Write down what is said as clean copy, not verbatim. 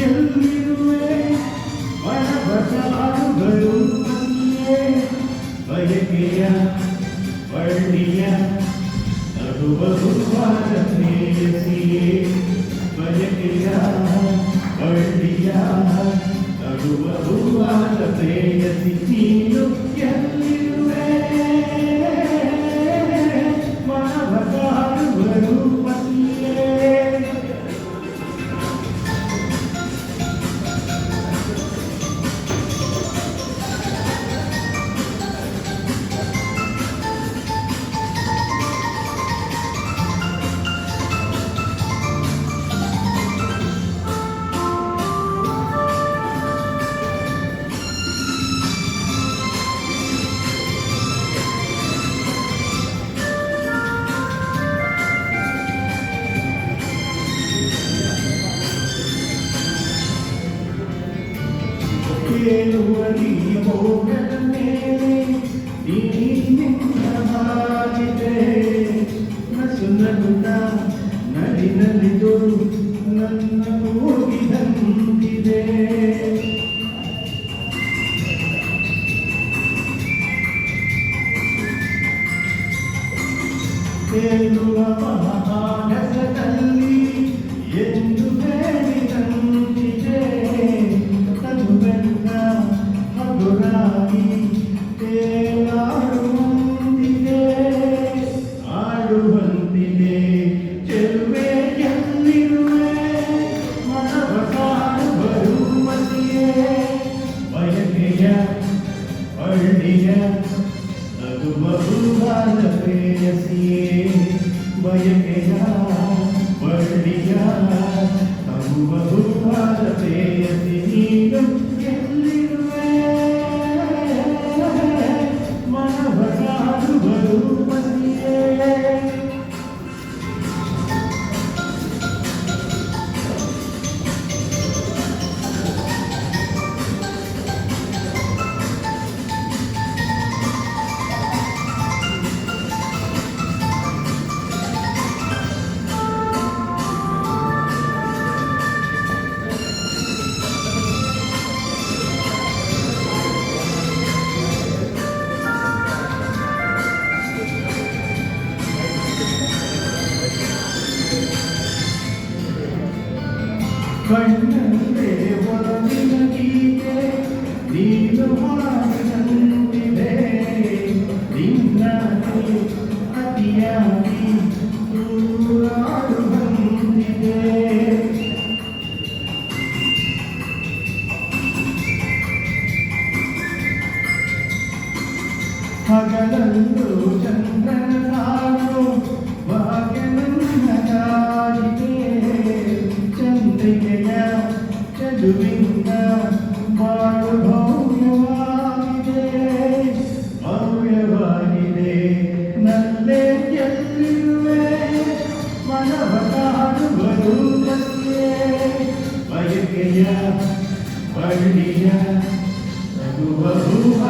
ಎಲ್ಲಿರುವೆ ಒಳಬಸಾರುಗಳು ಬಯಕೆಯ ಬಳ್ಳಿಯ ನಗುವ ಹೂವಾದ ಪ್ರೇಯಸಿಯೇ ಬಯಕೆಯ ಬಳ್ಳಿಯ ನಗುವ ಹೂವಾದ ಪ್ರೇಯಸಿ ನೀನು ಎಲ್ಲಿರುವೆ ಒಳಬಸಾರುಗಳು ಕೇಳುವರಿ ಮೋಗದ ಮೇಲೆ ನೀನಿಂದ ಹಾರಿದೆ ನಸು ನಗುತ್ತ ನಲಿನಲಿದು ನನ್ನ ಹೋಗಿದಂತಿದೆ ಕೇಳುವ ಮಹಾನಸದಲ್ಲಿ ಎಂದು ಹೇಳಿದಂತಿದೆ ತನುವೆಲ್ಲ ಹಗುರಾಗಿ ತೇಲಾಡುವಂತಿದೆ ಆಡುವಂತಿದೆ ಚೆಲುವೆ ಎಲ್ಲಿರುವೆ ಮನವ ಕಾಡು ಬರುವಂತಿಯೇ ಬಯಕೆಯ ಹಳ್ಳಿಯ ನಗುವ ಹೂವಾದ ಪ್ರೇಯಸಿಯೇ ಬಯಕೆಯ ಬಳ್ಳಿಯ ನಗುವ ಹೂವಾದ ಪ್ರೇಯಸಿ ನೀನು ಎಲ್ಲಿರುವೆ ಮನವ ಕಾಡು ಬರುವಂತಿಯೇ ಕಣ್ಣಲ್ಲೇ ಒಲವಿನ ಗೀತೆ ನೀನು ಹಾಡಿದಂತಿದೆ ನಿನ್ನಾಗಿ ಅತಿಯಾಗಿ ದೂರಾಡುವಂತಿದೆ ಹಗಲಂದು ಚಂದ್ರನ ಸಾಲು ಭಾಗ್ಯ ನನ್ನದಾಗಿದೆ ಚಂದ್ರಿಕೆಯ ಚದುವಿಂದ ಬಾಳು ಭವ್ಯವಾಗಿದೆ ಭವ್ಯವಾಗಿದೆ ನಲ್ಲೇ ಎಲ್ಲಿರುವೆ ಮನವ ಕಾಡು ಬರುವಂತಿಯೇ ಬಯಕೆಯ ಬಳ್ಳಿಯ ನಗುವ ಹೂವ